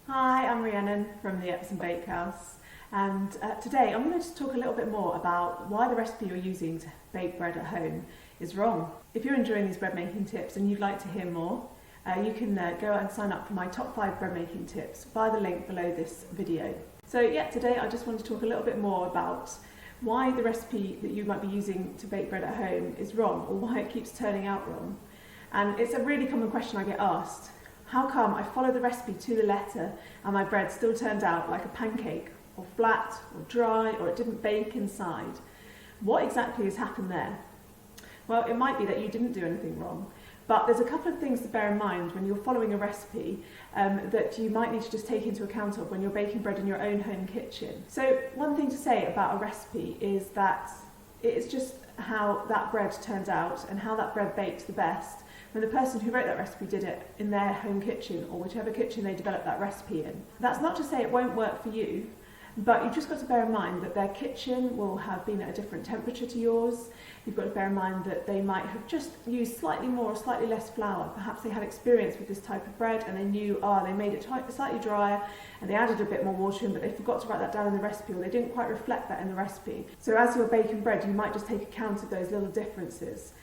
Hi, I'm Rhiannon from the Epsom Bakehouse, and today I'm going to talk a little bit more about why the recipe you're using to bake bread at home is wrong. If you're enjoying these bread making tips and you'd like to hear more, you can go and sign up for my top 5 bread making tips via the link below this video. So yeah, today I just want to talk a little bit more about why the recipe that you might be using to bake bread at home is wrong, or why it keeps turning out wrong. And it's a really common question I get asked. How come I follow the recipe to the letter and my bread still turned out like a pancake, or flat, or dry, or it didn't bake inside? What exactly has happened there? Well, it might be that you didn't do anything wrong, but there's a couple of things to bear in mind when you're following a recipe that you might need to just take into account of when you're baking bread in your own home kitchen. So one thing to say about a recipe is that it's just how that bread turned out and how that bread baked the best when the person who wrote that recipe did it in their home kitchen, or whichever kitchen they developed that recipe in. That's not to say it won't work for you, but you've just got to bear in mind that their kitchen will have been at a different temperature to yours. You've got to bear in mind that they might have just used slightly more or slightly less flour. Perhaps they had experience with this type of bread and they knew, they made it slightly drier and they added a bit more water in, but they forgot to write that down in the recipe, or they didn't quite reflect that in the recipe. So as you're baking bread, you might just take account of those little differences.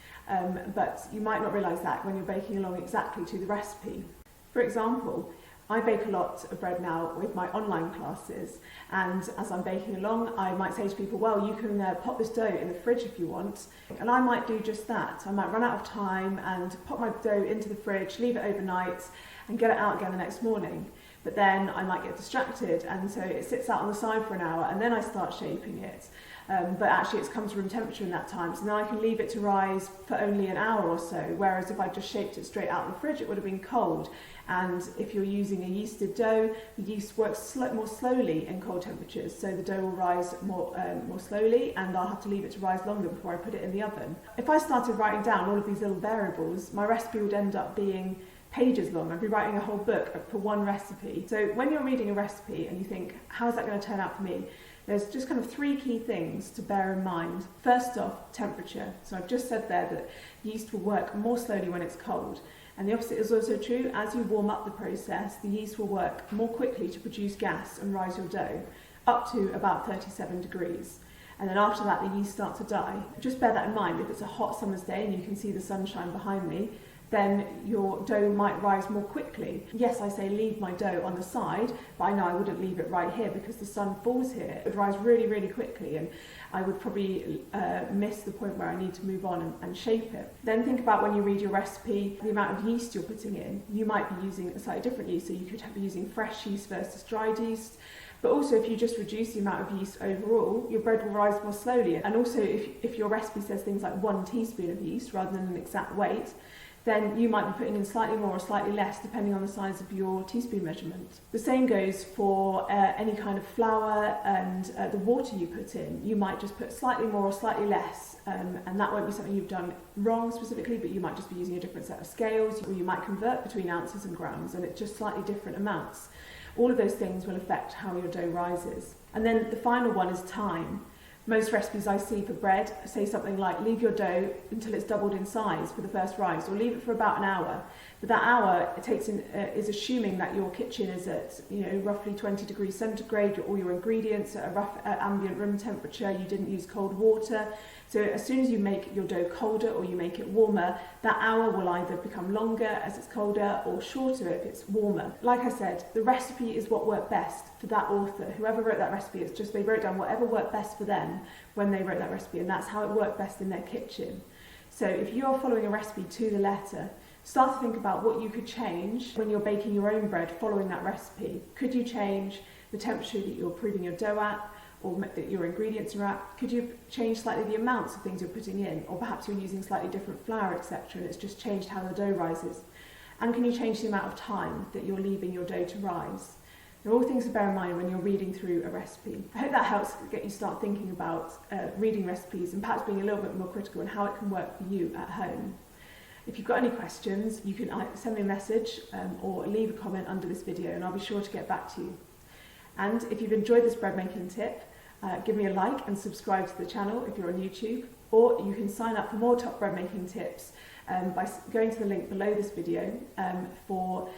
But you might not realise that when you're baking along exactly to the recipe. For example, I bake a lot of bread now with my online classes, and as I'm baking along I might say to people, well, you can pop this dough in the fridge if you want, and I might do just that. I might run out of time and pop my dough into the fridge, leave it overnight and get it out again the next morning. But then I might get distracted, and so it sits out on the side for an hour and then I start shaping it. But actually it's come to room temperature in that time, so then I can leave it to rise for only an hour or so, whereas if I just shaped it straight out of the fridge it would have been cold. And if you're using a yeasted dough, the yeast works more slowly in cold temperatures, so the dough will rise more slowly, and I'll have to leave it to rise longer before I put it in the oven. If I started writing down all of these little variables, my recipe would end up being pages long. I'd be writing a whole book for one recipe. So when you're reading a recipe and you think, how's that going to turn out for me? There's just kind of 3 key things to bear in mind. First off, temperature. So I've just said there that yeast will work more slowly when it's cold. And the opposite is also true. As you warm up the process, the yeast will work more quickly to produce gas and rise your dough up to about 37 degrees. And then after that, the yeast starts to die. Just bear that in mind. If it's a hot summer's day and you can see the sunshine behind me, then your dough might rise more quickly. Yes, I say leave my dough on the side, but I know I wouldn't leave it right here because the sun falls here. It would rise really, really quickly, and I would probably miss the point where I need to move on and shape it. Then think about when you read your recipe, the amount of yeast you're putting in. You might be using a slightly different yeast, so you could be using fresh yeast versus dried yeast. But also, if you just reduce the amount of yeast overall, your bread will rise more slowly. And also, if your recipe says things like 1 teaspoon of yeast rather than an exact weight, then you might be putting in slightly more or slightly less depending on the size of your teaspoon measurement. The same goes for any kind of flour and the water you put in. You might just put slightly more or slightly less, and that won't be something you've done wrong specifically, but you might just be using a different set of scales, or you might convert between ounces and grams, and it's just slightly different amounts. All of those things will affect how your dough rises. And then the final one is time. Most recipes I see for bread say something like leave your dough until it's doubled in size for the first rise, or leave it for about an hour. But that hour is assuming that your kitchen is at roughly 20 degrees centigrade, all your ingredients at a rough ambient room temperature. You didn't use cold water. So as soon as you make your dough colder or you make it warmer, that hour will either become longer as it's colder or shorter if it's warmer. Like I said, the recipe is what worked best for that author. Whoever wrote that recipe, it's just they wrote down whatever worked best for them when they wrote that recipe, and that's how it worked best in their kitchen. So if you're following a recipe to the letter, start to think about what you could change when you're baking your own bread following that recipe. Could you change the temperature that you're proving your dough at, or that your ingredients are at? Could you change slightly the amounts of things you're putting in, or perhaps you're using slightly different flour, etc., and it's just changed how the dough rises? And can you change the amount of time that you're leaving your dough to rise? They're all things to bear in mind when you're reading through a recipe. I hope that helps get you start thinking about reading recipes and perhaps being a little bit more critical in how it can work for you at home. If you've got any questions, you can send me a message or leave a comment under this video, and I'll be sure to get back to you. And if you've enjoyed this bread making tip, give me a like and subscribe to the channel if you're on YouTube, or you can sign up for more top bread making tips by going to the link below this video for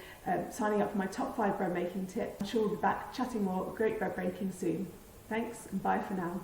signing up for my top 5 bread making tips. I'm sure we'll be back chatting more great bread baking soon. Thanks and bye for now.